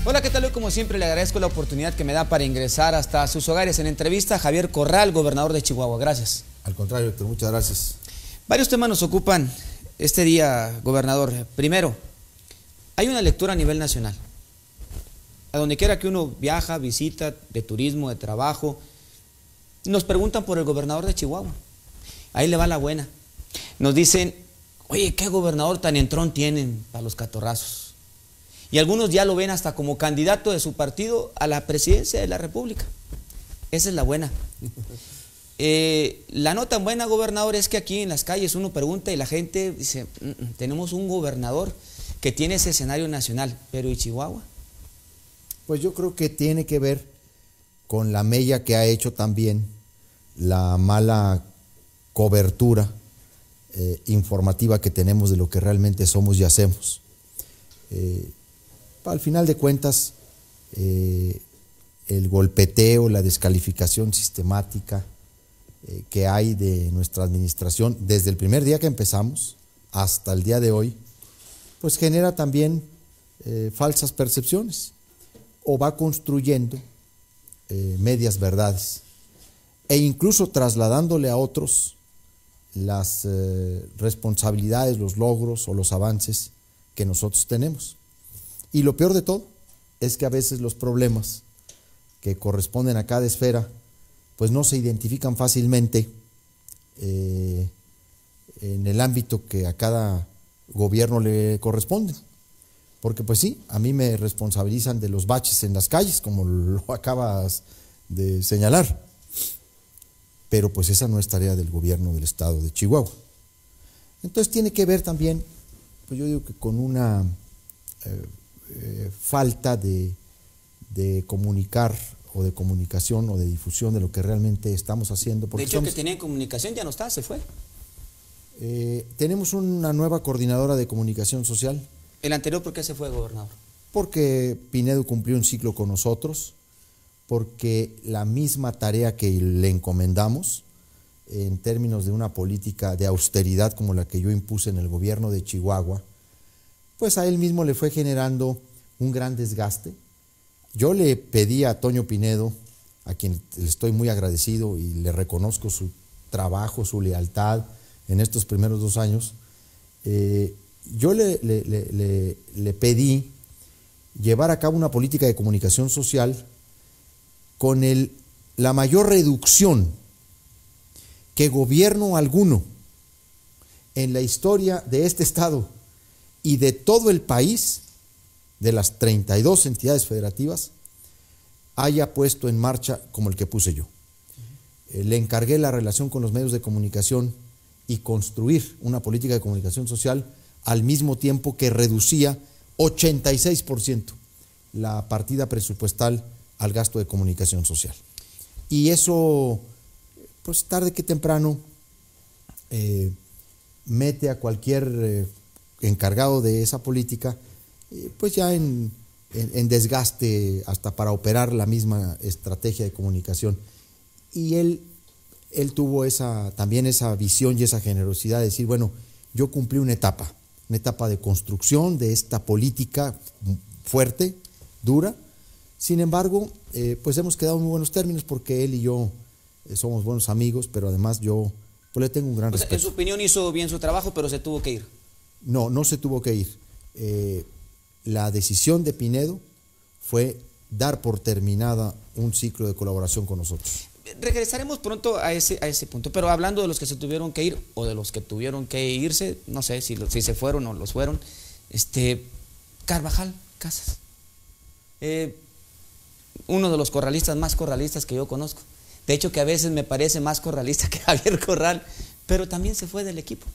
Hola, ¿qué tal? Hoy, como siempre, le agradezco la oportunidad que me da para ingresar hasta sus hogares. En entrevista a Javier Corral, gobernador de Chihuahua. Gracias. Al contrario, Héctor, muchas gracias. Varios temas nos ocupan este día, gobernador. Primero, hay una lectura a nivel nacional. A donde quiera que uno viaja, visita, de turismo, de trabajo, nos preguntan por el gobernador de Chihuahua. Ahí le va la buena. Nos dicen, oye, ¿qué gobernador tan entrón tienen para los catorrazos? Y algunos ya lo ven hasta como candidato de su partido a la presidencia de la República. Esa es la buena. La no tan buena, gobernador, es que aquí en las calles uno pregunta y la gente dice, tenemos un gobernador que tiene ese escenario nacional, pero ¿y Chihuahua? Pues yo creo que tiene que ver con la mella que ha hecho también la mala cobertura informativa que tenemos de lo que realmente somos y hacemos. Al final de cuentas, el golpeteo, la descalificación sistemática que hay de nuestra administración desde el primer día que empezamos hasta el día de hoy, pues genera también falsas percepciones o va construyendo medias verdades e incluso trasladándole a otros las responsabilidades, los logros o los avances que nosotros tenemos. Y lo peor de todo es que a veces los problemas que corresponden a cada esfera pues no se identifican fácilmente en el ámbito que a cada gobierno le corresponde. Porque pues sí, a mí me responsabilizan de los baches en las calles, como lo acabas de señalar. Pero pues esa no es tarea del gobierno del estado de Chihuahua. Entonces tiene que ver también, pues yo digo que con una falta de comunicar o de comunicación o de difusión de lo que realmente estamos haciendo. De hecho, que tenía comunicación ya no está, se fue. Tenemos una nueva coordinadora de comunicación social. ¿El anterior por qué se fue, gobernador? Porque Pinedo cumplió un ciclo con nosotros, porque la misma tarea que le encomendamos, en términos de una política de austeridad como la que yo impuse en el gobierno de Chihuahua, pues a él mismo le fue generando un gran desgaste. Yo le pedí a Toño Pinedo, a quien le estoy muy agradecido y le reconozco su trabajo, su lealtad en estos primeros 2 años, yo le pedí llevar a cabo una política de comunicación social con la mayor reducción que gobierno alguno en la historia de este estado y de todo el país, de las 32 entidades federativas, haya puesto en marcha como el que puse yo. Le encargué la relación con los medios de comunicación y construir una política de comunicación social al mismo tiempo que reducía 86% la partida presupuestal al gasto de comunicación social. Y eso, pues tarde que temprano, mete a cualquier encargado de esa política, pues ya en desgaste hasta para operar la misma estrategia de comunicación. Y él tuvo también esa visión y esa generosidad de decir, bueno, yo cumplí una etapa de construcción de esta política fuerte, dura. Sin embargo, pues hemos quedado en muy buenos términos porque él y yo somos buenos amigos, pero además yo pues le tengo un gran respeto. En su opinión hizo bien su trabajo, pero se tuvo que ir. No, no se tuvo que ir. La decisión de Pinedo fue dar por terminada un ciclo de colaboración con nosotros. Regresaremos pronto a ese punto, pero hablando de los que se tuvieron que ir o de los que tuvieron que irse, no sé si se fueron o los fueron, Carvajal Casas, uno de los corralistas más corralistas que yo conozco, de hecho que a veces me parece más corralista que Javier Corral, pero también se fue del equipo.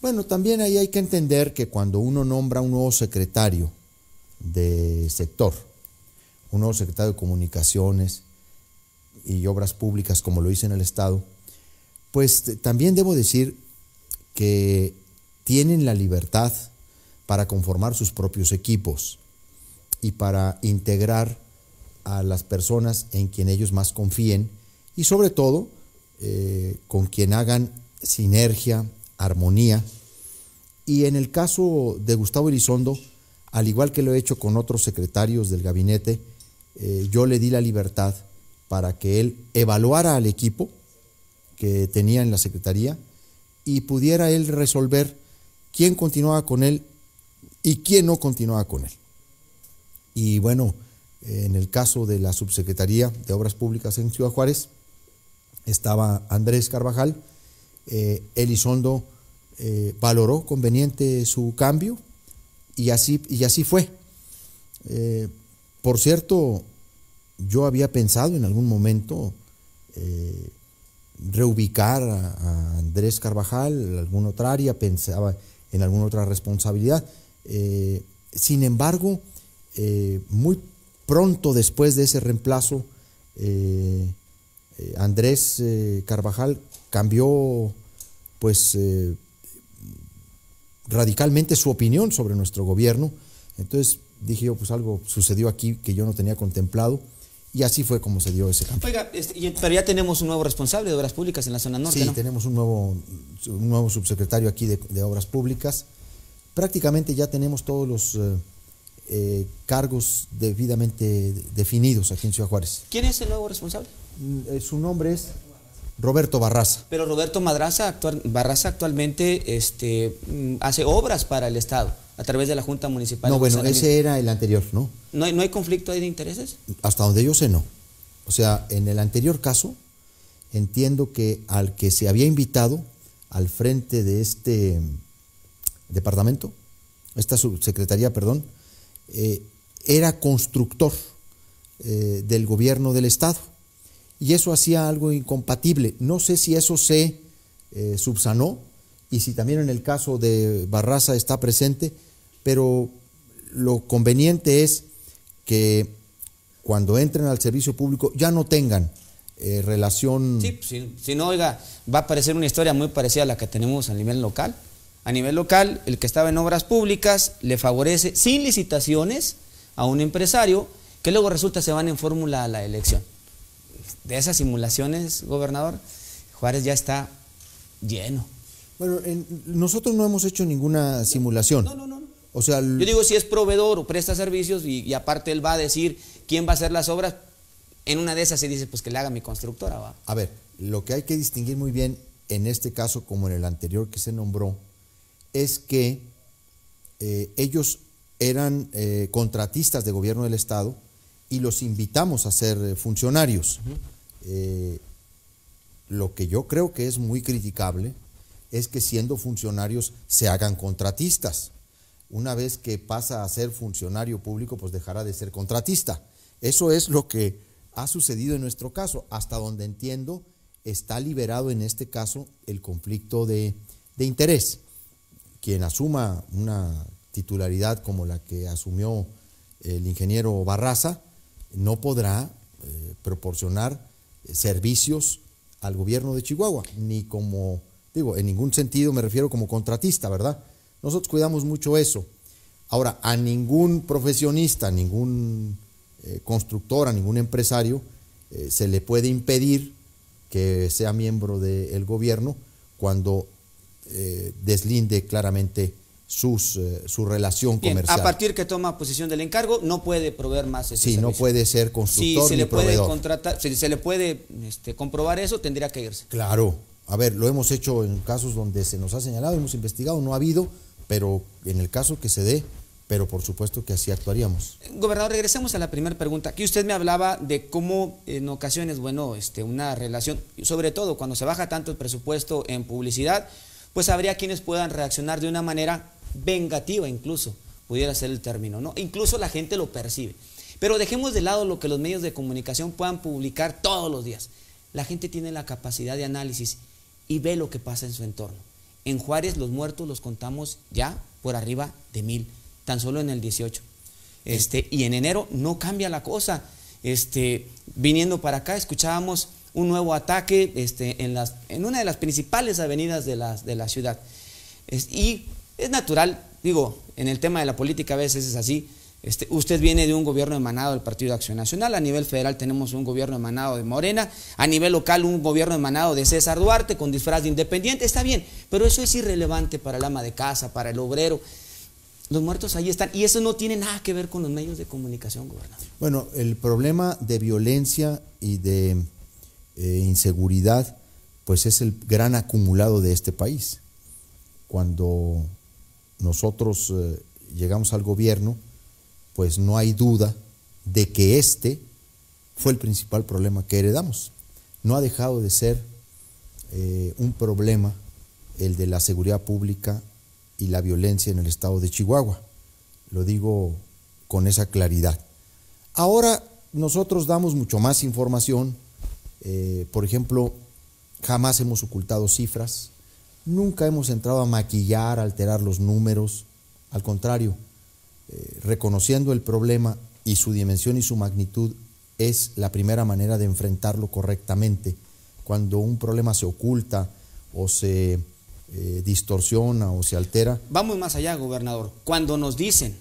Bueno, también ahí hay que entender que cuando uno nombra un nuevo secretario de sector, un nuevo secretario de comunicaciones y obras públicas, como lo hice en el estado, pues también debo decir que tienen la libertad para conformar sus propios equipos y para integrar a las personas en quien ellos más confíen y sobre todo con quien hagan sinergia, armonía. Y en el caso de Gustavo Elizondo, al igual que lo he hecho con otros secretarios del gabinete, yo le di la libertad para que él evaluara al equipo que tenía en la secretaría y pudiera él resolver quién continuaba con él y quién no continuaba con él. Y bueno, en el caso de la Subsecretaría de Obras Públicas en Ciudad Juárez, estaba Andrés Carvajal. Elizondo valoró conveniente su cambio y así fue. Por cierto, yo había pensado en algún momento reubicar a Andrés Carvajal en alguna otra área, pensaba en alguna otra responsabilidad. Sin embargo, muy pronto después de ese reemplazo, Andrés Carvajal cambió pues radicalmente su opinión sobre nuestro gobierno. Entonces dije yo, pues algo sucedió aquí que yo no tenía contemplado, y así fue como se dio ese cambio. Oiga, pero ya tenemos un nuevo responsable de Obras Públicas en la zona norte, sí, ¿no? Tenemos un nuevo subsecretario aquí de Obras Públicas. Prácticamente ya tenemos todos los cargos debidamente definidos aquí en Ciudad Juárez. ¿Quién es el nuevo responsable? Su nombre es Roberto Barraza. Pero Roberto Barraza actualmente hace obras para el Estado a través de la Junta Municipal. No, bueno, ese era el anterior, ¿no? ¿No hay conflicto ahí de intereses? Hasta donde yo sé, no. O sea, en el anterior caso, entiendo que al que se había invitado al frente de este departamento, esta subsecretaría, perdón, era constructor del gobierno del Estado. Y eso hacía algo incompatible. No sé si eso se subsanó y si también en el caso de Barraza está presente, pero lo conveniente es que cuando entren al servicio público ya no tengan relación... Sí, si no, oiga, va a parecer una historia muy parecida a la que tenemos a nivel local. A nivel local, el que estaba en obras públicas le favorece sin licitaciones a un empresario que luego resulta se van en fórmula a la elección. De esas simulaciones, gobernador, Juárez ya está lleno. Bueno, nosotros no hemos hecho ninguna simulación. No. O sea, yo digo, si es proveedor o presta servicios y aparte él va a decir quién va a hacer las obras, en una de esas se dice pues que le haga mi constructora. ¿Va? A ver, lo que hay que distinguir muy bien en este caso como en el anterior que se nombró es que ellos eran contratistas de gobierno del Estado y los invitamos a ser funcionarios. Lo que yo creo que es muy criticable es que siendo funcionarios se hagan contratistas. Una vez que pasa a ser funcionario público, pues dejará de ser contratista. Eso es lo que ha sucedido en nuestro caso. Hasta donde entiendo, está liberado en este caso el conflicto de interés. Quien asuma una titularidad como la que asumió el ingeniero Barraza, no podrá proporcionar servicios al gobierno de Chihuahua, ni como, digo, en ningún sentido me refiero como contratista, ¿verdad? Nosotros cuidamos mucho eso. Ahora, a ningún profesionista, a ningún constructor, a ningún empresario, se le puede impedir que sea miembro del gobierno cuando deslinde claramente su relación comercial. A partir que toma posesión del encargo, no puede proveer más ese servicio. No puede ser constructor ni proveedor. Si se le puede comprobar eso, tendría que irse. Claro. A ver, lo hemos hecho en casos donde se nos ha señalado, hemos investigado, no ha habido, pero en el caso que se dé, pero por supuesto que así actuaríamos. Gobernador, regresemos a la primera pregunta. Aquí usted me hablaba de cómo en ocasiones, bueno, una relación, sobre todo cuando se baja tanto el presupuesto en publicidad, pues habría quienes puedan reaccionar de una manera vengativa, incluso, pudiera ser el término, ¿no? Incluso la gente lo percibe. Pero dejemos de lado lo que los medios de comunicación puedan publicar todos los días. La gente tiene la capacidad de análisis y ve lo que pasa en su entorno. En Juárez los muertos los contamos ya por arriba de 1000, tan solo en el 18. Y en enero no cambia la cosa. Viniendo para acá escuchábamos un nuevo ataque en una de las principales avenidas de la ciudad. Y es natural, digo, en el tema de la política a veces es así. Usted viene de un gobierno emanado del Partido de Acción Nacional, a nivel federal tenemos un gobierno emanado de Morena, a nivel local un gobierno emanado de César Duarte con disfraz de independiente, está bien, pero eso es irrelevante para el ama de casa, para el obrero. Los muertos ahí están. Y eso no tiene nada que ver con los medios de comunicación, gobernador. Bueno, el problema de violencia y de inseguridad, pues es el gran acumulado de este país. Cuando nosotros llegamos al gobierno, pues no hay duda de que este fue el principal problema que heredamos. No ha dejado de ser un problema el de la seguridad pública y la violencia en el estado de Chihuahua. Lo digo con esa claridad. Ahora nosotros damos mucho más información. Por ejemplo, jamás hemos ocultado cifras, nunca hemos entrado a maquillar, a alterar los números. Al contrario, reconociendo el problema y su dimensión y su magnitud es la primera manera de enfrentarlo correctamente. Cuando un problema se oculta o se distorsiona o se altera. Vamos más allá, gobernador. Cuando nos dicen,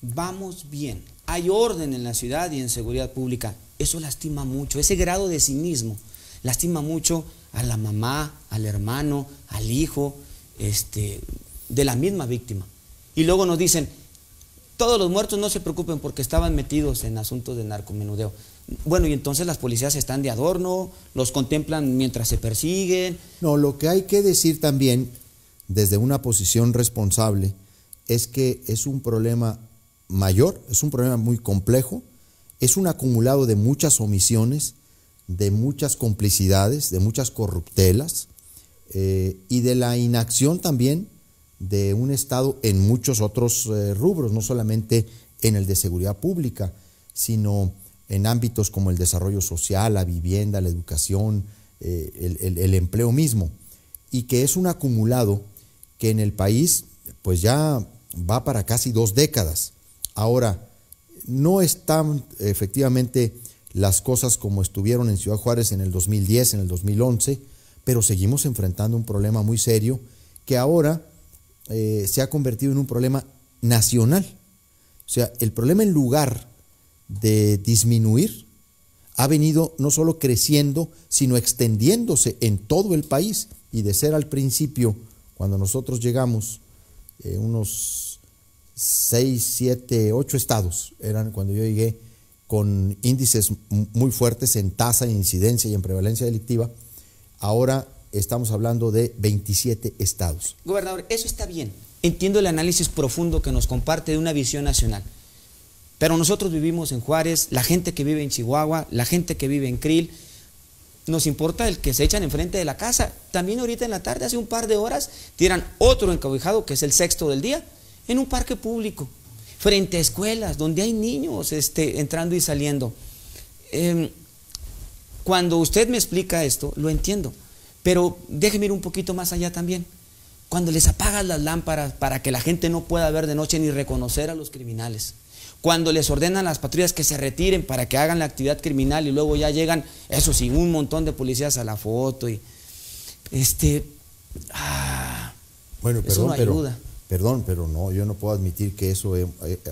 vamos bien, hay orden en la ciudad y en seguridad pública, eso lastima mucho. Ese grado de cinismo lastima mucho a la mamá, al hermano, al hijo, de la misma víctima. Y luego nos dicen, todos los muertos no se preocupen porque estaban metidos en asuntos de narcomenudeo. Bueno, y entonces las policías están de adorno, los contemplan mientras se persiguen. No, lo que hay que decir también, desde una posición responsable, es que es un problema mayor, es un problema muy complejo, es un acumulado de muchas omisiones, de muchas complicidades, de muchas corruptelas y de la inacción también de un Estado en muchos otros rubros, no solamente en el de seguridad pública, sino en ámbitos como el desarrollo social, la vivienda, la educación, el empleo mismo, y que es un acumulado que en el país pues ya va para casi 2 décadas. Ahora, no están efectivamente las cosas como estuvieron en Ciudad Juárez en el 2010, en el 2011, pero seguimos enfrentando un problema muy serio que ahora se ha convertido en un problema nacional. O sea, el problema, en lugar de disminuir, ha venido no solo creciendo, sino extendiéndose en todo el país. Y de ser al principio, cuando nosotros llegamos, unos 6, 7, 8 estados eran cuando yo llegué, con índices muy fuertes en tasa de incidencia y en prevalencia delictiva. Ahora estamos hablando de 27 estados. Gobernador, eso está bien. Entiendo el análisis profundo que nos comparte de una visión nacional. Pero nosotros vivimos en Juárez, la gente que vive en Chihuahua, la gente que vive en Krill, nos importa el que se echan enfrente de la casa. También ahorita en la tarde, hace un par de horas, tiran otro encobijado, que es el 6º del día, en un parque público, frente a escuelas, donde hay niños entrando y saliendo. Cuando usted me explica esto, lo entiendo, pero déjeme ir un poquito más allá también. Cuando les apagan las lámparas para que la gente no pueda ver de noche ni reconocer a los criminales, cuando les ordenan a las patrullas que se retiren para que hagan la actividad criminal y luego ya llegan, eso sí, un montón de policías a la foto y bueno, eso no ayuda. Perdón, pero no, yo no puedo admitir que eso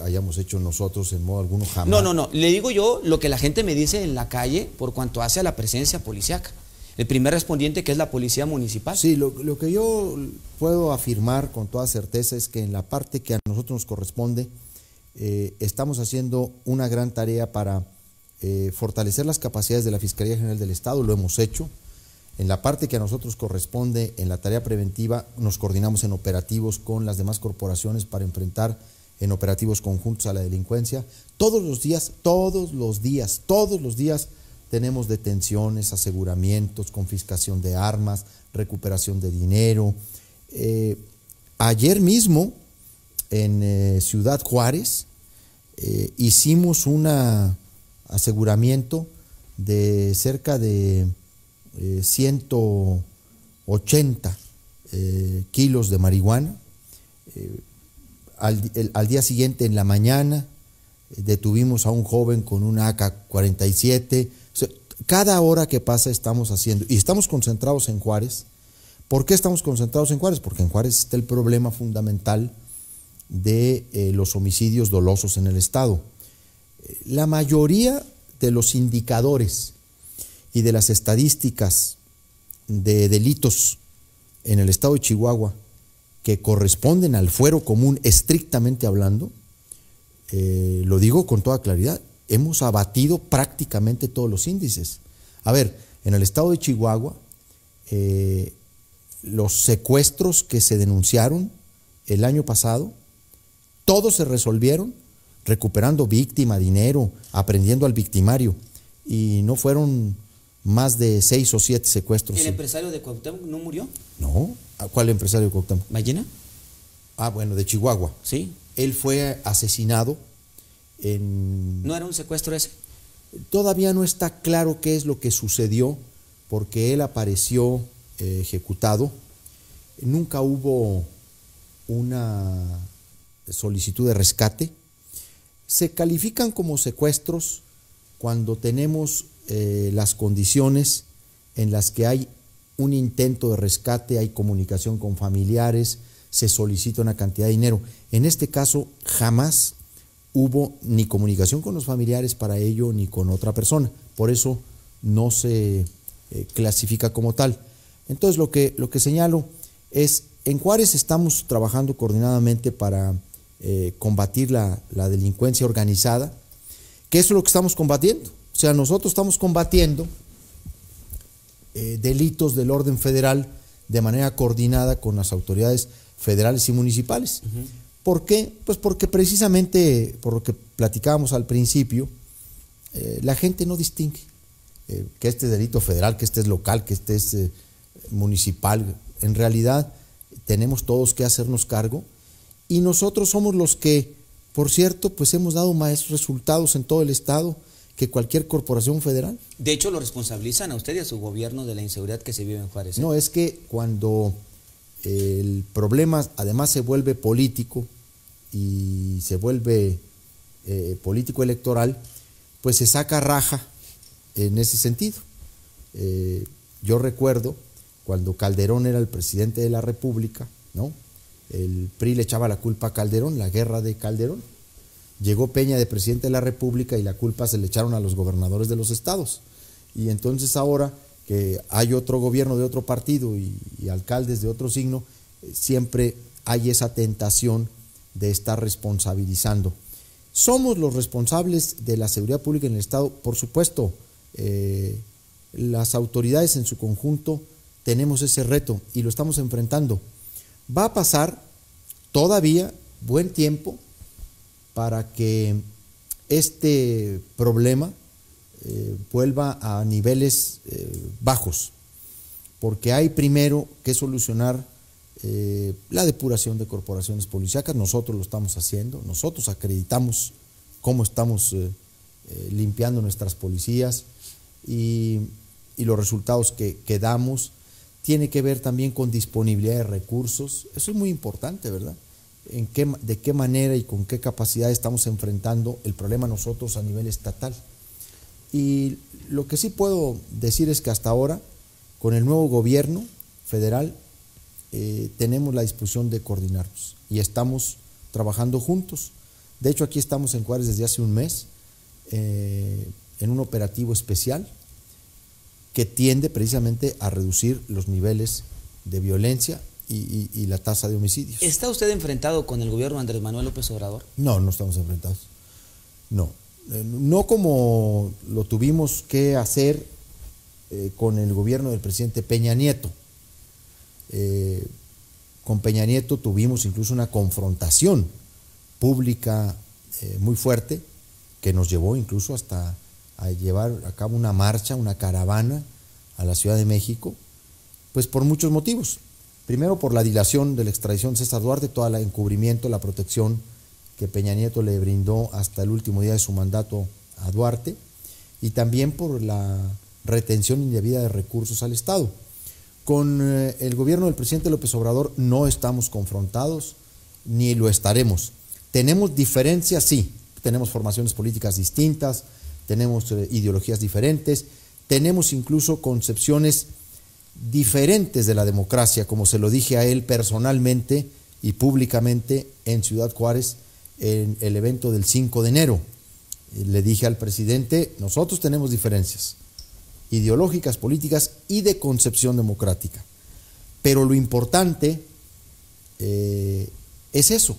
hayamos hecho nosotros en modo alguno, jamás. No, le digo yo lo que la gente me dice en la calle por cuanto hace a la presencia policíaca. El primer respondiente, que es la policía municipal. Sí, lo que yo puedo afirmar con toda certeza es que en la parte que a nosotros nos corresponde, estamos haciendo una gran tarea para fortalecer las capacidades de la Fiscalía General del Estado, lo hemos hecho. En la parte que a nosotros corresponde, en la tarea preventiva, nos coordinamos en operativos con las demás corporaciones para enfrentar en operativos conjuntos a la delincuencia. Todos los días tenemos detenciones, aseguramientos, confiscación de armas, recuperación de dinero. Ayer mismo, en Ciudad Juárez, hicimos un aseguramiento de cerca de 180 kilos de marihuana. Al día siguiente, en la mañana, detuvimos a un joven con una AK-47. O sea, cada hora que pasa estamos haciendo, y estamos concentrados en Juárez. ¿Por qué estamos concentrados en Juárez? Porque en Juárez está el problema fundamental de los homicidios dolosos en el estado. La mayoría de los indicadores y de las estadísticas de delitos en el estado de Chihuahua que corresponden al fuero común estrictamente hablando, lo digo con toda claridad, hemos abatido prácticamente todos los índices. A ver, en el estado de Chihuahua, los secuestros que se denunciaron el año pasado, todos se resolvieron recuperando víctima, dinero, aprendiendo al victimario, y no fueron más de 6 o 7 secuestros. ¿El empresario de Cuauhtémoc no murió? No. ¿Cuál empresario de Cuauhtémoc? ¿Ballena? Ah, bueno, de Chihuahua. Sí. Él fue asesinado en... ¿No era un secuestro ese? Todavía no está claro qué es lo que sucedió, porque él apareció ejecutado. Nunca hubo una solicitud de rescate. Se califican como secuestros cuando tenemos las condiciones en las que hay un intento de rescate, hay comunicación con familiares, se solicita una cantidad de dinero. En este caso jamás hubo ni comunicación con los familiares para ello ni con otra persona, por eso no se clasifica como tal. Entonces lo que señalo es, en Juárez estamos trabajando coordinadamente para combatir la delincuencia organizada, que eso es lo que estamos combatiendo. O sea, nosotros estamos combatiendo delitos del orden federal de manera coordinada con las autoridades federales y municipales. ¿Por qué? Pues porque precisamente, por lo que platicábamos al principio, la gente no distingue que este es delito federal, que este es local, que este es municipal. En realidad tenemos todos que hacernos cargo, y nosotros somos los que, por cierto, pues hemos dado más resultados en todo el estado que cualquier corporación federal. De hecho, lo responsabilizan a usted y a su gobierno de la inseguridad que se vive en Juárez. No, es que cuando el problema además se vuelve político y se vuelve político electoral, pues se saca raja en ese sentido. Yo recuerdo cuando Calderón era el presidente de la República, ¿no? El PRI le echaba la culpa a Calderón, la guerra de Calderón. Llegó Peña de presidente de la República y la culpa se le echaron a los gobernadores de los estados. Y entonces ahora que hay otro gobierno de otro partido y alcaldes de otro signo, siempre hay esa tentación de estar responsabilizando. ¿Somos los responsables de la seguridad pública en el estado? Por supuesto, las autoridades en su conjunto tenemos ese reto y lo estamos enfrentando. Va a pasar todavía buen tiempo para que este problema vuelva a niveles bajos, porque hay primero que solucionar la depuración de corporaciones policíacas. Nosotros lo estamos haciendo, nosotros acreditamos cómo estamos limpiando nuestras policías, y los resultados que damos tiene que ver también con disponibilidad de recursos. Eso es muy importante, ¿verdad? De qué manera y con qué capacidad estamos enfrentando el problema nosotros a nivel estatal. Y lo que sí puedo decir es que hasta ahora, con el nuevo gobierno federal, tenemos la disposición de coordinarnos y estamos trabajando juntos. De hecho, aquí estamos en Juárez desde hace un mes, en un operativo especial que tiende precisamente a reducir los niveles de violencia y la tasa de homicidios. ¿Está usted enfrentado con el gobierno de Andrés Manuel López Obrador? No, no estamos enfrentados. No. No como lo tuvimos que hacer con el gobierno del presidente Peña Nieto. Con Peña Nieto tuvimos incluso una confrontación pública muy fuerte, que nos llevó incluso hasta a llevar a cabo una marcha, una caravana a la Ciudad de México, pues por muchos motivos. Primero, por la dilación de la extradición de César Duarte, todo el encubrimiento, la protección que Peña Nieto le brindó hasta el último día de su mandato a Duarte, y también por la retención indebida de recursos al Estado. Con el gobierno del presidente López Obrador no estamos confrontados, ni lo estaremos. Tenemos diferencias, sí, tenemos formaciones políticas distintas, tenemos ideologías diferentes, tenemos incluso concepciones diferentes de la democracia, como se lo dije a él personalmente y públicamente en Ciudad Juárez en el evento del 5 de enero. Le dije al presidente, nosotros tenemos diferencias ideológicas, políticas y de concepción democrática, pero lo importante es eso,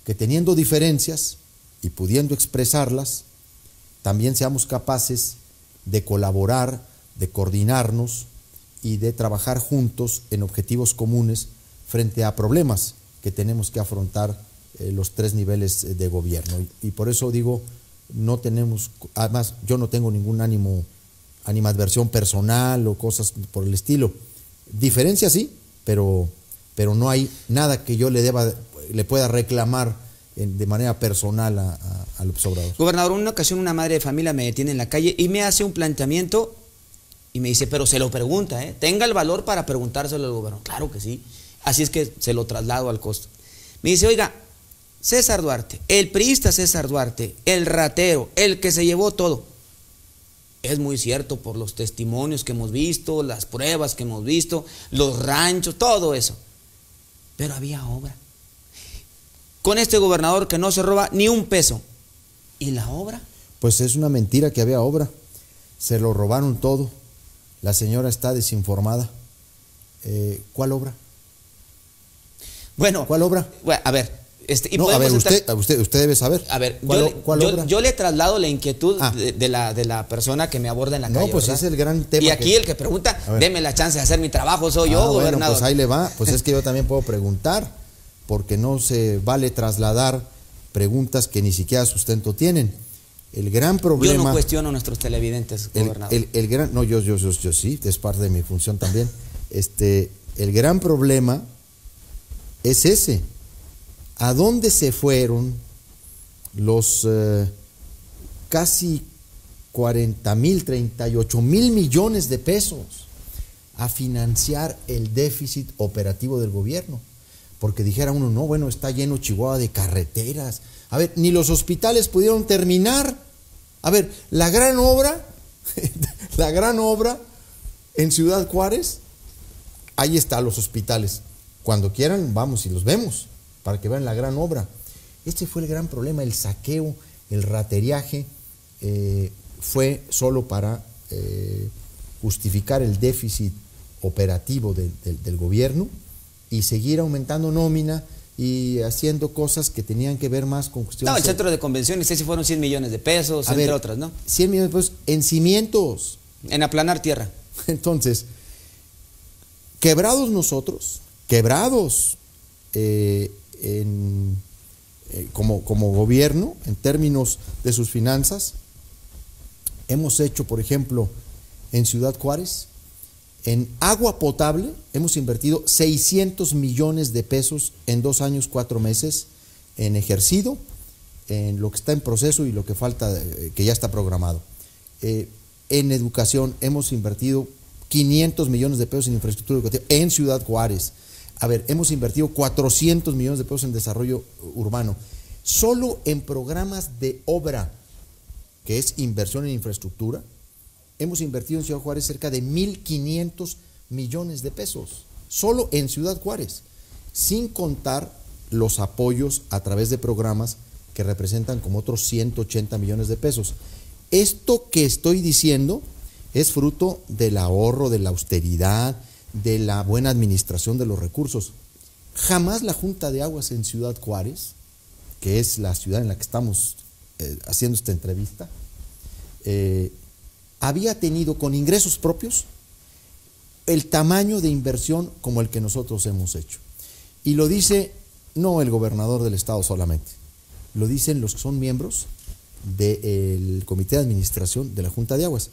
que teniendo diferencias y pudiendo expresarlas, también seamos capaces de colaborar, de coordinarnos y de trabajar juntos en objetivos comunes frente a problemas que tenemos que afrontar los tres niveles de gobierno. Y por eso digo, no tenemos, además yo no tengo ningún animadversión personal o cosas por el estilo. Diferencias sí, pero no hay nada que yo le pueda reclamar de manera personal al Obrador. Gobernador, en una ocasión una madre de familia me detiene en la calle y me hace un planteamiento y me dice, pero se lo pregunta, tenga el valor para preguntárselo al gobernador. Claro que sí, así es que se lo traslado al costo. Me dice, oiga, César Duarte, el priista César Duarte, el ratero, el que se llevó todo. Es muy cierto por los testimonios que hemos visto, las pruebas que hemos visto, los ranchos, todo eso. Pero había obra. Con este gobernador que no se roba ni un peso. ¿Y la obra? Pues es una mentira que había obra. Se lo robaron todo. La señora está desinformada. ¿Cuál obra? Bueno, ¿cuál obra? Bueno, a ver. No, a ver, usted debe saber. A ver, ¿Cuál obra? Yo le traslado la inquietud de la persona que me aborda en la calle. No, pues ¿verdad? es el gran tema. Y aquí el que pregunta, deme la chance de hacer mi trabajo, soy yo, gobernador. Bueno, pues ahí le va. Pues es que yo también puedo preguntar, porque no se vale trasladar preguntas que ni siquiera sustento tienen. El gran problema... Yo no cuestiono a nuestros televidentes, gobernador. No, yo sí, es parte de mi función también. El gran problema es ese. ¿A dónde se fueron los casi 40,000, 38,000 millones de pesos a financiar el déficit operativo del gobierno? Porque dijera uno, no, bueno, está lleno Chihuahua de carreteras. A ver, ni los hospitales pudieron terminar. A ver, la gran obra en Ciudad Juárez, ahí están los hospitales. Cuando quieran, vamos y los vemos, para que vean la gran obra. Este fue el gran problema, el saqueo, el rateriaje, fue solo para justificar el déficit operativo del gobierno y seguir aumentando nómina y haciendo cosas que tenían que ver más con cuestiones... No, el centro de convenciones, ese fueron 100 millones de pesos, entre otras, ¿no? 100 millones de pesos en cimientos. En aplanar tierra. Entonces, quebrados nosotros, como gobierno, en términos de sus finanzas, hemos hecho, por ejemplo, en Ciudad Juárez, en agua potable, hemos invertido 600 millones de pesos en 2 años, 4 meses, en ejercido, en lo que está en proceso y lo que falta, que ya está programado. En educación hemos invertido 500 millones de pesos en infraestructura educativa en Ciudad Juárez. A ver, hemos invertido 400 millones de pesos en desarrollo urbano. Solo en programas de obra, que es inversión en infraestructura, hemos invertido en Ciudad Juárez cerca de 1,500 millones de pesos. Solo en Ciudad Juárez, sin contar los apoyos a través de programas que representan como otros 180 millones de pesos. Esto que estoy diciendo es fruto del ahorro, de la austeridad, de la buena administración de los recursos. Jamás la Junta de Aguas en Ciudad Juárez, que es la ciudad en la que estamos haciendo esta entrevista, había tenido con ingresos propios el tamaño de inversión como el que nosotros hemos hecho. Y lo dice no el gobernador del estado solamente, lo dicen los que son miembros del comité de administración de la Junta de Aguas.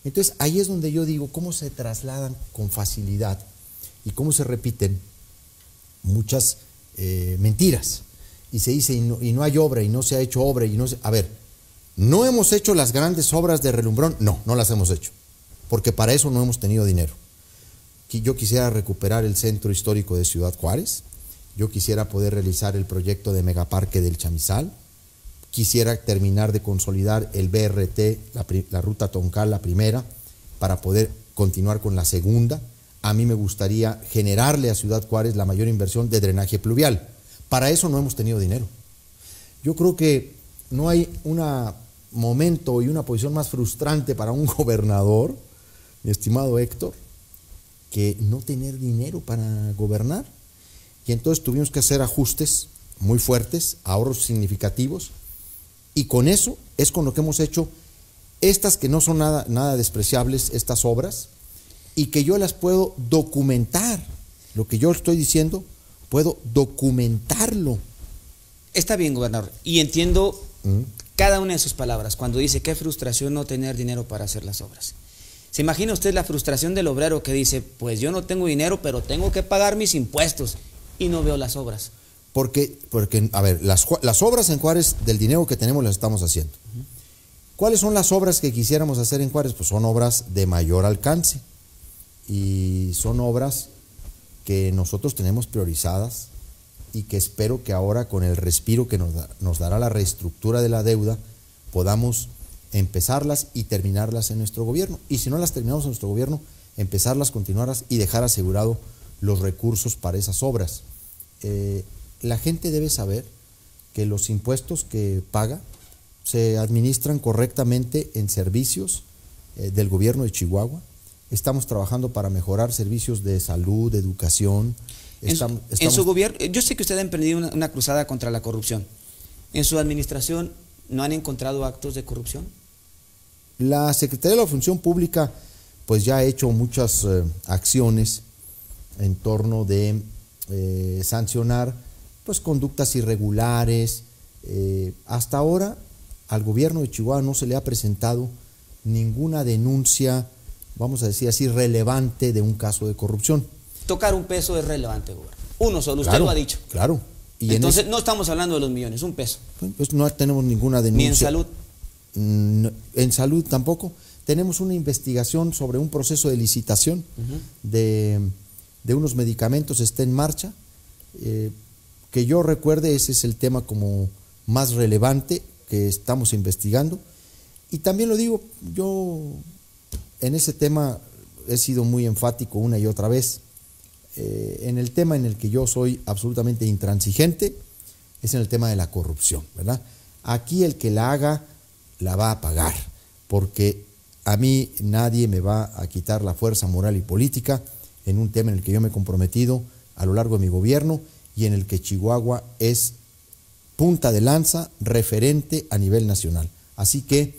Entonces ahí es donde yo digo cómo se trasladan con facilidad y cómo se repiten muchas mentiras. Y se dice, y no hay obra, y no se ha hecho obra, y no se... A ver, ¿no hemos hecho las grandes obras de relumbrón? No, no las hemos hecho, porque para eso no hemos tenido dinero. Yo quisiera recuperar el centro histórico de Ciudad Juárez, yo quisiera poder realizar el proyecto de megaparque del Chamizal, quisiera terminar de consolidar el BRT, la ruta Toncal, la primera, para poder continuar con la segunda. A mí me gustaría generarle a Ciudad Juárez la mayor inversión de drenaje pluvial. Para eso no hemos tenido dinero. Yo creo que no hay un momento y una posición más frustrante para un gobernador, mi estimado Héctor, que no tener dinero para gobernar. y entonces tuvimos que hacer ajustes muy fuertes, ahorros significativos, y con eso es con lo que hemos hecho estas que no son nada despreciables, estas obras, y que yo las puedo documentar. Lo que yo estoy diciendo, puedo documentarlo. Está bien, gobernador, y entiendo cada una de sus palabras cuando dice qué frustración no tener dinero para hacer las obras. ¿Se imagina usted la frustración del obrero que dice, pues yo no tengo dinero, pero tengo que pagar mis impuestos y no veo las obras? Porque a ver, las obras en Juárez, del dinero que tenemos, las estamos haciendo. ¿Cuáles son las obras que quisiéramos hacer en Juárez? Pues son obras de mayor alcance y son obras que nosotros tenemos priorizadas y que espero que ahora, con el respiro que nos dará la reestructura de la deuda, podamos empezarlas y terminarlas en nuestro gobierno. Y si no las terminamos en nuestro gobierno, empezarlas, continuarlas y dejar asegurado los recursos para esas obras. La gente debe saber que los impuestos que paga se administran correctamente en servicios del gobierno de Chihuahua. Estamos trabajando para mejorar servicios de salud, de educación. En su gobierno, yo sé que usted ha emprendido una cruzada contra la corrupción. ¿En su administración no han encontrado actos de corrupción? La Secretaría de la Función Pública pues ya ha hecho muchas acciones en torno de sancionar pues conductas irregulares. Hasta ahora al gobierno de Chihuahua no se le ha presentado ninguna denuncia, vamos a decir así, relevante de un caso de corrupción. Tocar un peso es relevante, gobernador. Uno solo, usted Claro, lo ha dicho. Claro. Y entonces no estamos hablando de los millones, un peso. Pues no tenemos ninguna denuncia. Ni en salud. En salud tampoco. Tenemos una investigación sobre un proceso de licitación de unos medicamentos, está en marcha. Que yo recuerde, ese es el tema como más relevante que estamos investigando. Y también lo digo, yo en ese tema he sido muy enfático una y otra vez. En el tema en el que yo soy absolutamente intransigente es en el tema de la corrupción, ¿verdad? Aquí el que la haga la va a pagar, porque a mí nadie me va a quitar la fuerza moral y política en un tema en el que yo me he comprometido a lo largo de mi gobierno y en el que Chihuahua es punta de lanza, referente a nivel nacional. Así que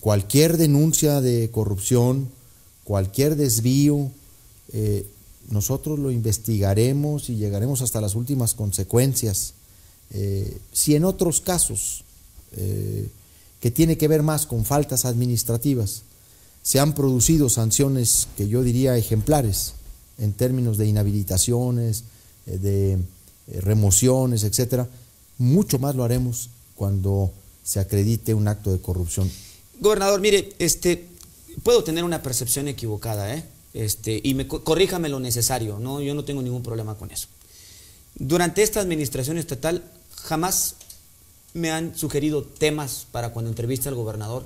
cualquier denuncia de corrupción, cualquier desvío, nosotros lo investigaremos y llegaremos hasta las últimas consecuencias. Si en otros casos, que tiene que ver más con faltas administrativas, se han producido sanciones que yo diría ejemplares en términos de inhabilitaciones, de remociones, etcétera, mucho más lo haremos cuando se acredite un acto de corrupción. Gobernador, mire, puedo tener una percepción equivocada, y corríjame lo necesario, ¿no? Yo no tengo ningún problema con eso. Durante esta administración estatal jamás me han sugerido temas para cuando entreviste al gobernador,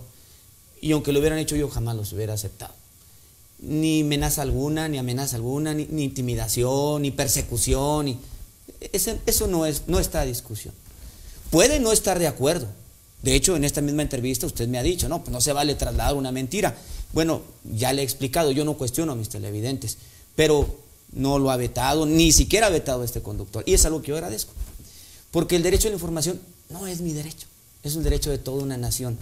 y aunque lo hubieran hecho yo jamás los hubiera aceptado. Ni amenaza alguna, ni intimidación, ni persecución, eso no está a discusión. Puede no estar de acuerdo. De hecho, en esta misma entrevista usted me ha dicho, no, pues no se vale trasladar una mentira. Bueno, ya le he explicado, yo no cuestiono a mis televidentes, pero no lo ha vetado, ni siquiera ha vetado a este conductor. Y es algo que yo agradezco. Porque el derecho a la información no es mi derecho, es un derecho de toda una nación.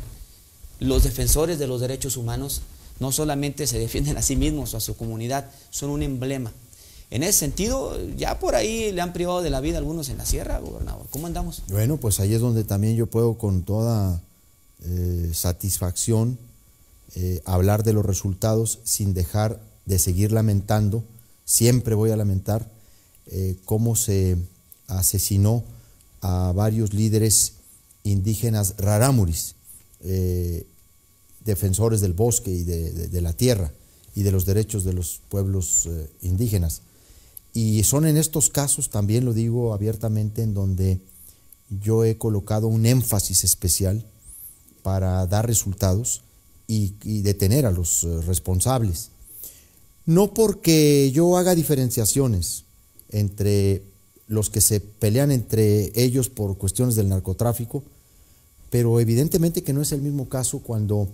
Los defensores de los derechos humanos no solamente se defienden a sí mismos o a su comunidad, son un emblema. En ese sentido, ya por ahí le han privado de la vida a algunos en la sierra, gobernador. ¿Cómo andamos? Bueno, pues ahí es donde también yo puedo con toda satisfacción hablar de los resultados sin dejar de seguir lamentando. Siempre voy a lamentar cómo se asesinó a varios líderes indígenas rarámuris, defensores del bosque y de la tierra y de los derechos de los pueblos indígenas. Y son en estos casos, también lo digo abiertamente, en donde yo he colocado un énfasis especial para dar resultados y detener a los responsables. No porque yo haga diferenciaciones entre los que se pelean entre ellos por cuestiones del narcotráfico, pero evidentemente que no es el mismo caso cuando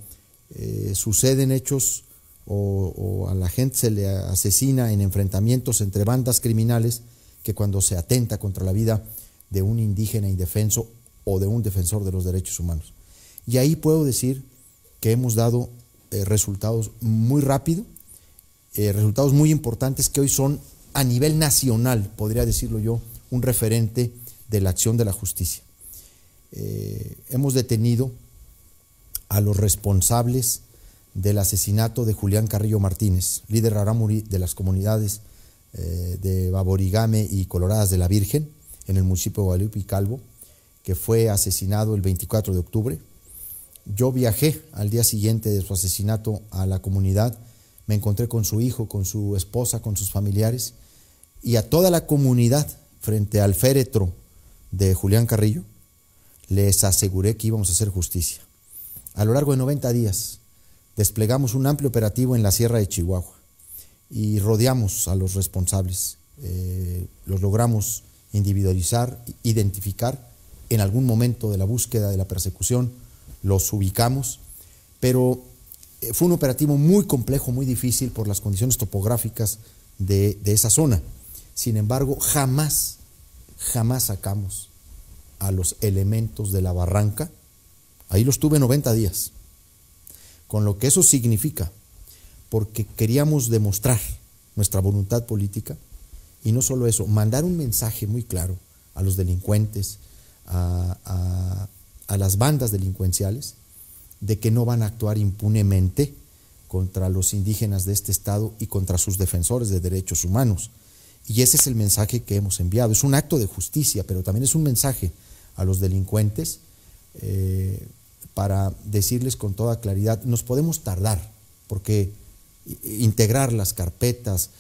suceden hechos o a la gente se le asesina en enfrentamientos entre bandas criminales que cuando se atenta contra la vida de un indígena indefenso o de un defensor de los derechos humanos. Y ahí puedo decir que hemos dado resultados muy rápido, resultados muy importantes que hoy son a nivel nacional, podría decirlo yo, un referente de la acción de la justicia. Hemos detenido a los responsables del asesinato de Julián Carrillo Martínez, líder rarámuri de las comunidades de Baborigame y Coloradas de la Virgen, en el municipio de Guadalupe y Calvo, que fue asesinado el 24 de octubre. Yo viajé al día siguiente de su asesinato a la comunidad, me encontré con su hijo, con su esposa, con sus familiares, y a toda la comunidad, frente al féretro de Julián Carrillo, les aseguré que íbamos a hacer justicia. A lo largo de 90 días desplegamos un amplio operativo en la Sierra de Chihuahua y rodeamos a los responsables. Los logramos individualizar, identificar. En algún momento de la búsqueda, de la persecución, los ubicamos, pero fue un operativo muy complejo, muy difícil por las condiciones topográficas de esa zona. Sin embargo, jamás sacamos a los elementos de la barranca. Ahí los tuve 90 días, con lo que eso significa, porque queríamos demostrar nuestra voluntad política, y no solo eso, mandar un mensaje muy claro a los delincuentes, a las bandas delincuenciales, de que no van a actuar impunemente contra los indígenas de este estado y contra sus defensores de derechos humanos. Y ese es el mensaje que hemos enviado. Es un acto de justicia, pero también es un mensaje a los delincuentes para decirles con toda claridad: nos podemos tardar, porque integrar las carpetas,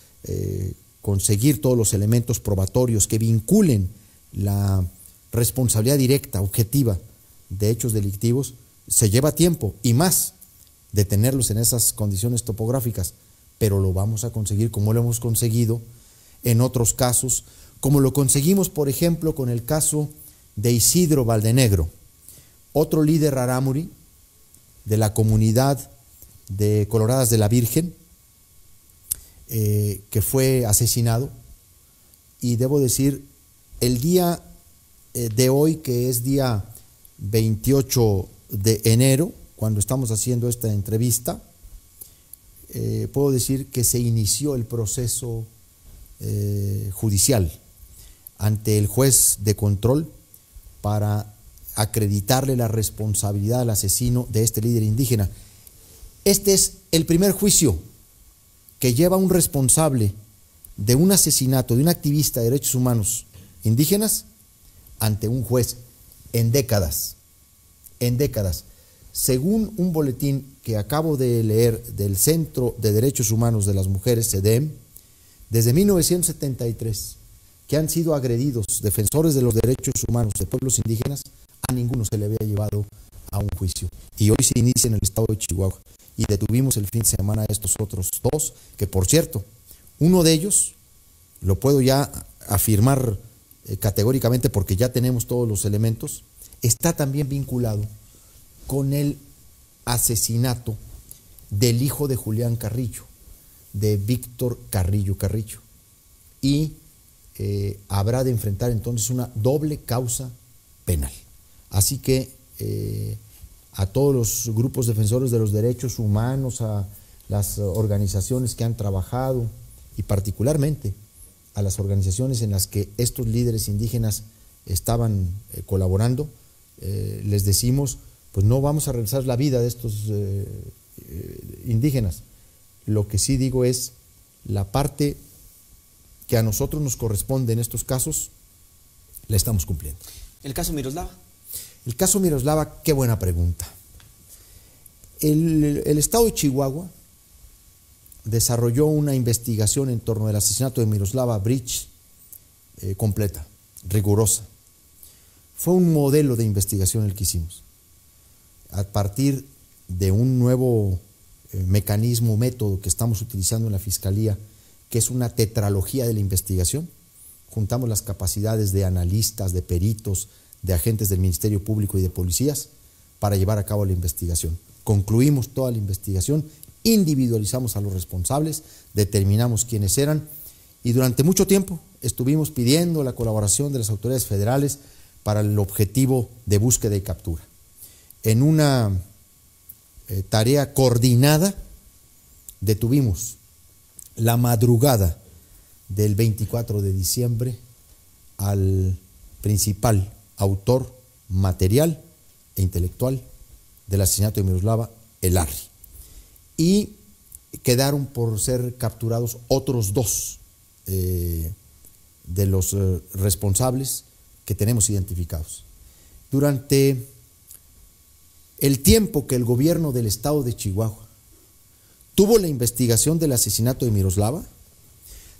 conseguir todos los elementos probatorios que vinculen la responsabilidad directa, objetiva, de hechos delictivos, se lleva tiempo, y más detenerlos en esas condiciones topográficas, pero lo vamos a conseguir, como lo hemos conseguido en otros casos, como lo conseguimos, por ejemplo, con el caso de Isidro Valdenegro, otro líder rarámuri de la comunidad de Coloradas de la Virgen, que fue asesinado. Y debo decir, el día de hoy, que es día 28 de enero, cuando estamos haciendo esta entrevista, puedo decir que se inició el proceso judicial ante el juez de control para acreditarle la responsabilidad al asesino de este líder indígena. Este es el primer juicio que lleva un responsable de un asesinato de un activista de derechos humanos indígenas ante un juez en décadas. Según un boletín que acabo de leer del Centro de Derechos Humanos de las Mujeres, CEDEM, desde 1973, que han sido agredidos defensores de los derechos humanos de pueblos indígenas, a ninguno se le había llevado a un juicio. Y hoy se inicia en el estado de Chihuahua. Y detuvimos el fin de semana a estos otros dos, que por cierto, uno de ellos, lo puedo ya afirmar categóricamente porque ya tenemos todos los elementos, está también vinculado con el asesinato del hijo de Julián Carrillo, de Víctor Carrillo. Y habrá de enfrentar entonces una doble causa penal. Así que a todos los grupos defensores de los derechos humanos, a las organizaciones que han trabajado, y particularmente a las organizaciones en las que estos líderes indígenas estaban colaborando, les decimos, pues no vamos a realizar la vida de estos indígenas. Lo que sí digo es, la parte que a nosotros nos corresponde en estos casos, la estamos cumpliendo. ¿El caso Miroslava? El caso Miroslava, qué buena pregunta. El estado de Chihuahua desarrolló una investigación en torno al asesinato de Miroslava Bridge completa, rigurosa. Fue un modelo de investigación el que hicimos. A partir de un nuevo mecanismo, método que estamos utilizando en la Fiscalía, que es una tetralogía de la investigación, juntamos las capacidades de analistas, de peritos, de agentes del Ministerio Público y de policías para llevar a cabo la investigación. Concluimos toda la investigación, individualizamos a los responsables, determinamos quiénes eran, y durante mucho tiempo estuvimos pidiendo la colaboración de las autoridades federales para el objetivo de búsqueda y captura. En una tarea coordinada, detuvimos la madrugada del 24 de diciembre al principal autor material e intelectual del asesinato de Miroslava, Elarri. Y quedaron por ser capturados otros dos de los responsables que tenemos identificados. Durante el tiempo que el gobierno del estado de Chihuahua tuvo la investigación del asesinato de Miroslava,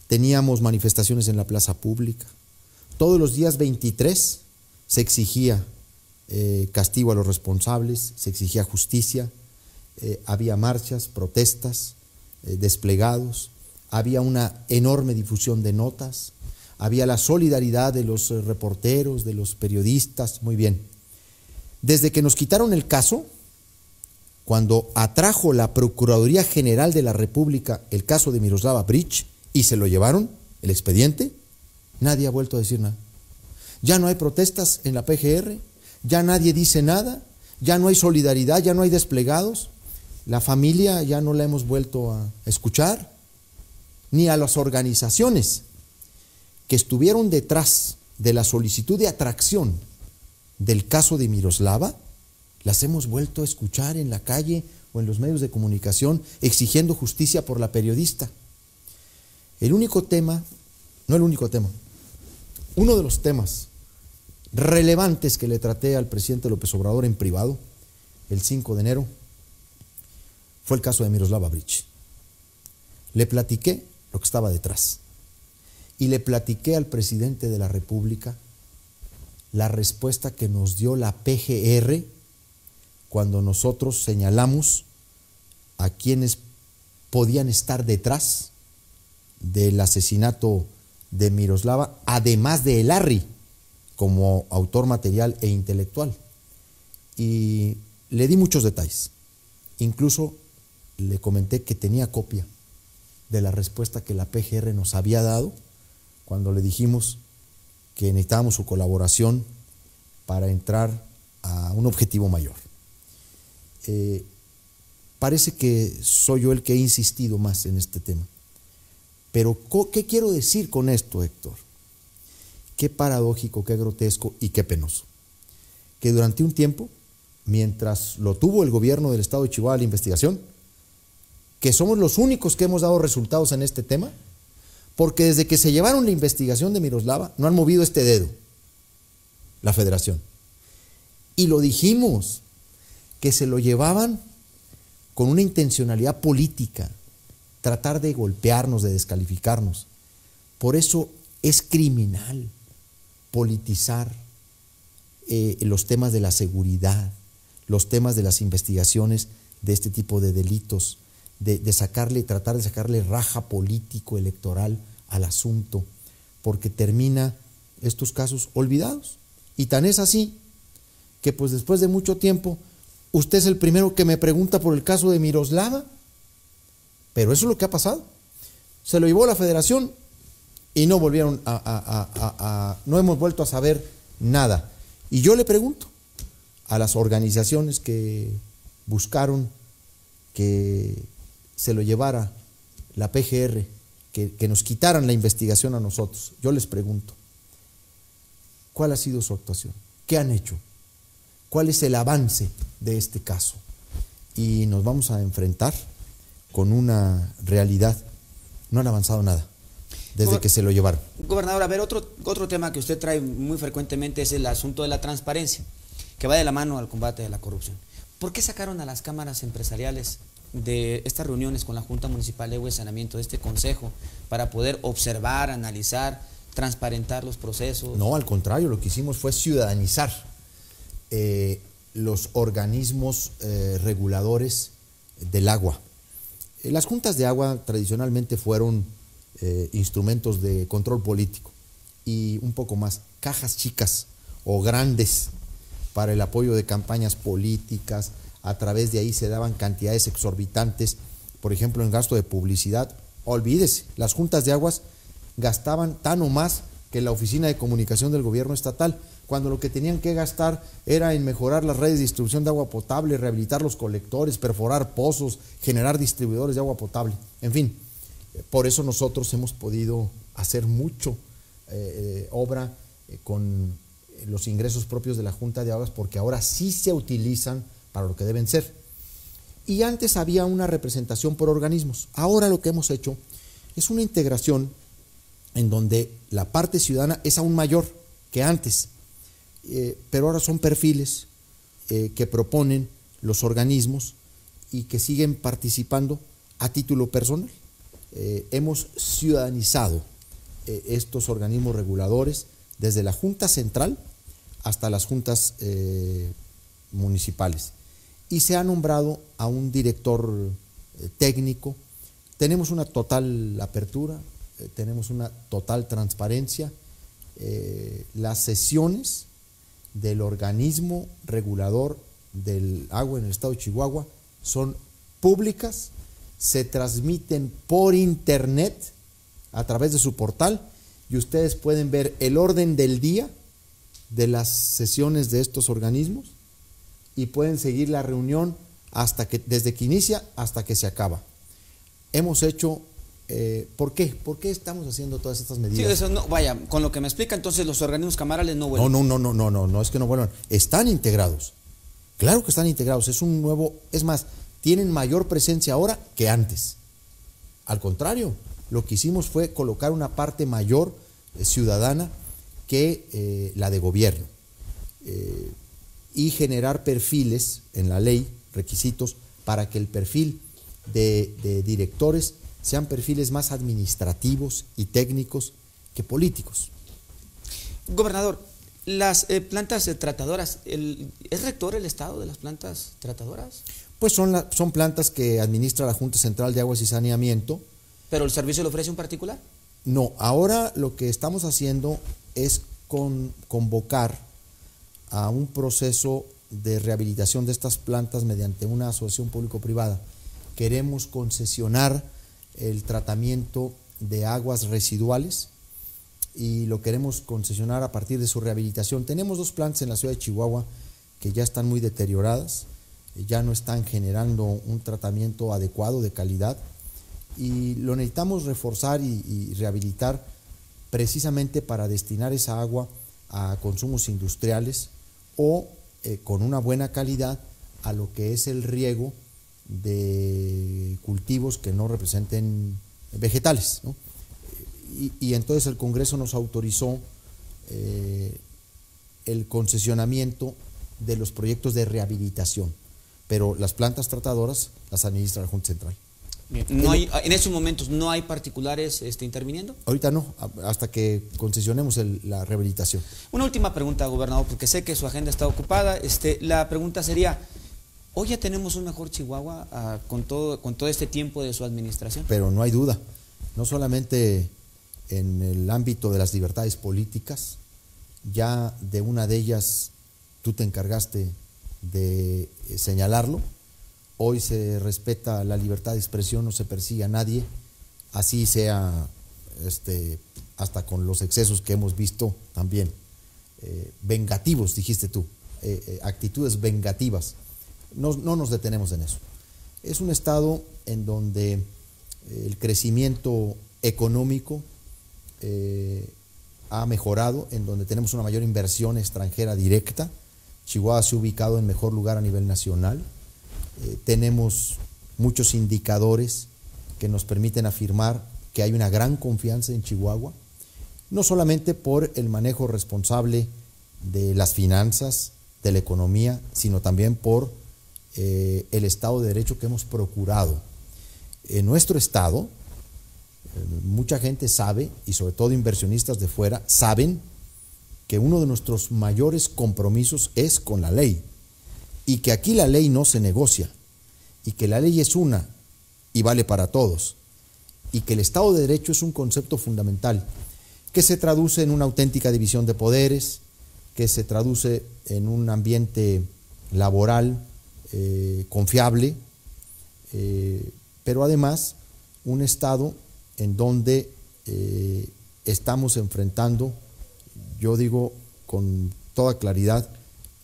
teníamos manifestaciones en la plaza pública. Todos los días 23 se exigía castigo a los responsables, se exigía justicia, había marchas, protestas, desplegados, había una enorme difusión de notas, había la solidaridad de los reporteros, de los periodistas, muy bien. Desde que nos quitaron el caso, cuando atrajo la Procuraduría General de la República el caso de Miroslava Bridge y se lo llevaron, el expediente, nadie ha vuelto a decir nada. Ya no hay protestas en la PGR, ya nadie dice nada, ya no hay solidaridad, ya no hay desplegados, la familia ya no la hemos vuelto a escuchar, ni a las organizaciones que estuvieron detrás de la solicitud de atracción del caso de Miroslava, las hemos vuelto a escuchar en la calle o en los medios de comunicación exigiendo justicia por la periodista. El único tema, no el único tema, uno de los temas relevantes que le traté al presidente López Obrador en privado el 5 de enero fue el caso de Miroslava Bridge. Le platiqué lo que estaba detrás y le platiqué al presidente de la República la respuesta que nos dio la PGR cuando nosotros señalamos a quienes podían estar detrás del asesinato de Miroslava, además de Elarri como autor material e intelectual. Y le di muchos detalles. Incluso le comenté que tenía copia de la respuesta que la PGR nos había dado cuando le dijimos que necesitábamos su colaboración para entrar a un objetivo mayor. Parece que soy yo el que he insistido más en este tema. Pero, ¿qué quiero decir con esto, Héctor? Qué paradójico, qué grotesco y qué penoso. Que durante un tiempo, mientras lo tuvo el gobierno del estado de Chihuahua la investigación, que somos los únicos que hemos dado resultados en este tema, porque desde que se llevaron la investigación de Miroslava, no han movido este dedo, la federación. Y lo dijimos, que se lo llevaban con una intencionalidad política, tratar de golpearnos, de descalificarnos. Por eso es criminal politizar los temas de la seguridad, los temas de las investigaciones de este tipo de delitos, tratar de sacarle raja político electoral al asunto, porque termina estos casos olvidados. Y tan es así que pues después de mucho tiempo usted es el primero que me pregunta por el caso de Miroslava, pero eso es lo que ha pasado. Se lo llevó la federación y no volvieron no hemos vuelto a saber nada. Y yo le pregunto a las organizaciones que buscaron que se lo llevara la PGR, que nos quitaran la investigación a nosotros, yo les pregunto, ¿cuál ha sido su actuación? ¿Qué han hecho? ¿Cuál es el avance de este caso? Y nos vamos a enfrentar con una realidad. No han avanzado nada desde que se lo llevaron. Gobernador, a ver, otro tema que usted trae muy frecuentemente es el asunto de la transparencia, que va de la mano al combate de la corrupción. ¿Por qué sacaron a las cámaras empresariales de estas reuniones con la Junta Municipal de Agua y Saneamiento, de este consejo, para poder observar, analizar, transparentar los procesos? No, al contrario, lo que hicimos fue ciudadanizar los organismos reguladores del agua. Las juntas de agua tradicionalmente fueron instrumentos de control político y un poco más, cajas chicas o grandes para el apoyo de campañas políticas. A través de ahí se daban cantidades exorbitantes, por ejemplo en gasto de publicidad. Olvídese, las juntas de aguas gastaban tan o más que la Oficina de Comunicación del Gobierno Estatal, cuando lo que tenían que gastar era en mejorar las redes de distribución de agua potable, rehabilitar los colectores, perforar pozos, generar distribuidores de agua potable. En fin, por eso nosotros hemos podido hacer mucho obra con los ingresos propios de la Junta de Aguas, porque ahora sí se utilizan para lo que deben ser. Y antes había una representación por organismos. Ahora lo que hemos hecho es una integración en donde la parte ciudadana es aún mayor que antes, pero ahora son perfiles que proponen los organismos y que siguen participando a título personal. Hemos ciudadanizado estos organismos reguladores desde la Junta Central hasta las juntas municipales, y se ha nombrado a un director técnico. Tenemos una total apertura, tenemos una total transparencia. Las sesiones del organismo regulador del agua en el estado de Chihuahua son públicas, se transmiten por internet a través de su portal, y ustedes pueden ver el orden del día de las sesiones de estos organismos y pueden seguir la reunión desde que inicia hasta que se acaba. Hemos hecho, ¿por qué? ¿Por qué estamos haciendo todas estas medidas? Sí, eso no, vaya, con lo que me explica, entonces los organismos camarales no vuelven. No, es que no vuelvan, están integrados. Claro que están integrados, es más, tienen mayor presencia ahora que antes. Al contrario, lo que hicimos fue colocar una parte mayor ciudadana que la de gobierno, y generar perfiles en la ley, requisitos, para que el perfil de directores sean perfiles más administrativos y técnicos que políticos. Gobernador, las plantas tratadoras, ¿es rector el Estado de las plantas tratadoras? Pues son plantas que administra la Junta Central de Aguas y Saneamiento. ¿Pero el servicio lo ofrece un particular? No, ahora lo que estamos haciendo es convocar a un proceso de rehabilitación de estas plantas mediante una asociación público-privada. Queremos concesionar el tratamiento de aguas residuales y lo queremos concesionar a partir de su rehabilitación. Tenemos 2 plantas en la ciudad de Chihuahua que ya están muy deterioradas, ya no están generando un tratamiento adecuado de calidad, y lo necesitamos reforzar y rehabilitar precisamente para destinar esa agua a consumos industriales o con una buena calidad a lo que es el riego de cultivos que no representen vegetales, ¿no? Y entonces el Congreso nos autorizó el concesionamiento de los proyectos de rehabilitación, pero las plantas tratadoras las administra la Junta Central. Bien. En estos momentos no hay particulares interviniendo. Ahorita no, hasta que concesionemos la rehabilitación. Una última pregunta, gobernador, porque sé que su agenda está ocupada. La pregunta sería, ¿hoy ya tenemos un mejor Chihuahua con todo este tiempo de su administración? Pero no hay duda, no solamente en el ámbito de las libertades políticas, ya de una de ellas tú te encargaste de señalarlo. Hoy se respeta la libertad de expresión, no se persigue a nadie, así sea hasta con los excesos que hemos visto también. Vengativos, dijiste tú, actitudes vengativas. No nos detenemos en eso. Es un estado en donde el crecimiento económico ha mejorado, en donde tenemos una mayor inversión extranjera directa. Chihuahua se ha ubicado en mejor lugar a nivel nacional. Tenemos muchos indicadores que nos permiten afirmar que hay una gran confianza en Chihuahua, no solamente por el manejo responsable de las finanzas, de la economía, sino también por el Estado de Derecho que hemos procurado. En nuestro Estado, mucha gente sabe, y sobre todo inversionistas de fuera, saben que uno de nuestros mayores compromisos es con la ley, y que aquí la ley no se negocia, y que la ley es una y vale para todos, y que el Estado de Derecho es un concepto fundamental que se traduce en una auténtica división de poderes, que se traduce en un ambiente laboral confiable, pero además un Estado en donde estamos enfrentando, yo digo con toda claridad,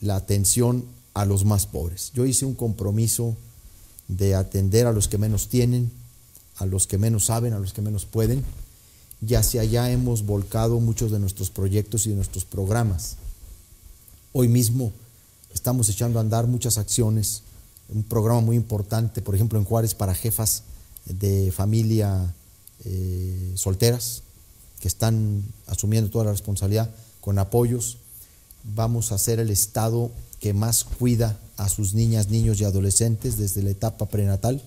la atención a los más pobres. Yo hice un compromiso de atender a los que menos tienen, a los que menos saben, a los que menos pueden, y hacia allá hemos volcado muchos de nuestros proyectos y de nuestros programas. Hoy mismo estamos echando a andar muchas acciones, un programa muy importante, por ejemplo en Juárez, para jefas de familia solteras, que están asumiendo toda la responsabilidad con apoyos. Vamos a ser el estado que más cuida a sus niñas, niños y adolescentes desde la etapa prenatal,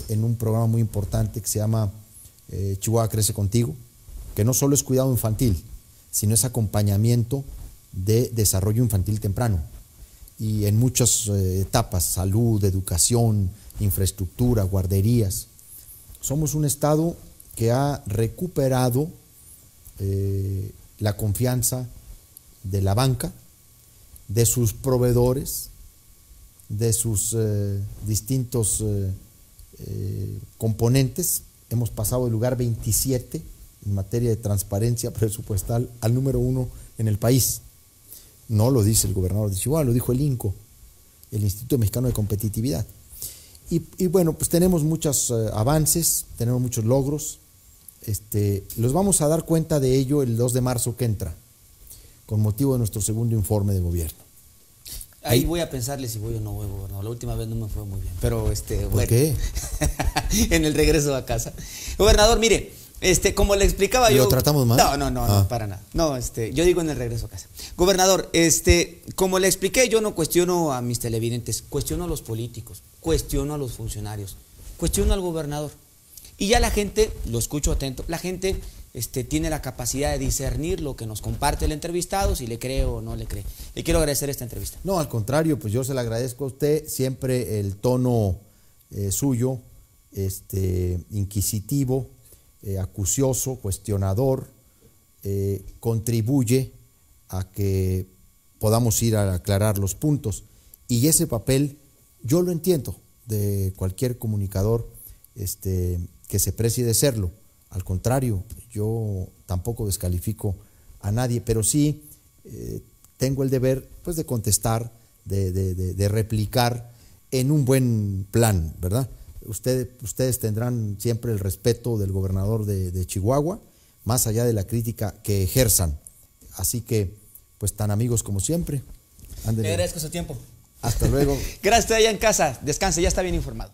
en un programa muy importante que se llama Chihuahua Crece Contigo, que no solo es cuidado infantil, sino es acompañamiento de desarrollo infantil temprano, y en muchas etapas: salud, educación, infraestructura, guarderías. Somos un estado que ha recuperado la confianza de la banca, de sus proveedores, de sus distintos componentes. Hemos pasado del lugar 27 en materia de transparencia presupuestal al número 1 en el país. No lo dice el gobernador de Chihuahua, lo dijo el INCO, el Instituto Mexicano de Competitividad. Y bueno, pues tenemos muchos avances, tenemos muchos logros. Los vamos a dar cuenta de ello el 2 de marzo que entra, con motivo de nuestro segundo informe de gobierno. Ahí voy a pensarle si voy o no voy, gobernador. La última vez no me fue muy bien, pero ¿Por bueno, qué? en el regreso a casa. Gobernador, mire, como le explicaba yo. ¿Lo tratamos mal? No, para nada. No, yo digo en el regreso a casa. Gobernador, como le expliqué, yo no cuestiono a mis televidentes, cuestiono a los políticos, cuestiono a los funcionarios, cuestiono al gobernador. Y ya la gente, lo escucho atento, la gente tiene la capacidad de discernir lo que nos comparte el entrevistado, si le cree o no le cree. Le quiero agradecer esta entrevista. No, al contrario, pues yo se le agradezco a usted, siempre el tono suyo, inquisitivo, acucioso, cuestionador, contribuye a que podamos ir a aclarar los puntos. Y ese papel yo lo entiendo de cualquier comunicador que se precie de serlo. Al contrario, yo tampoco descalifico a nadie, pero sí tengo el deber, pues, de contestar, de replicar en un buen plan, ¿verdad? Ustedes tendrán siempre el respeto del gobernador de Chihuahua, más allá de la crítica que ejerzan. Así que, pues, tan amigos como siempre. Le agradezco su tiempo. Hasta luego. Gracias a allá en casa. Descanse, ya está bien informado.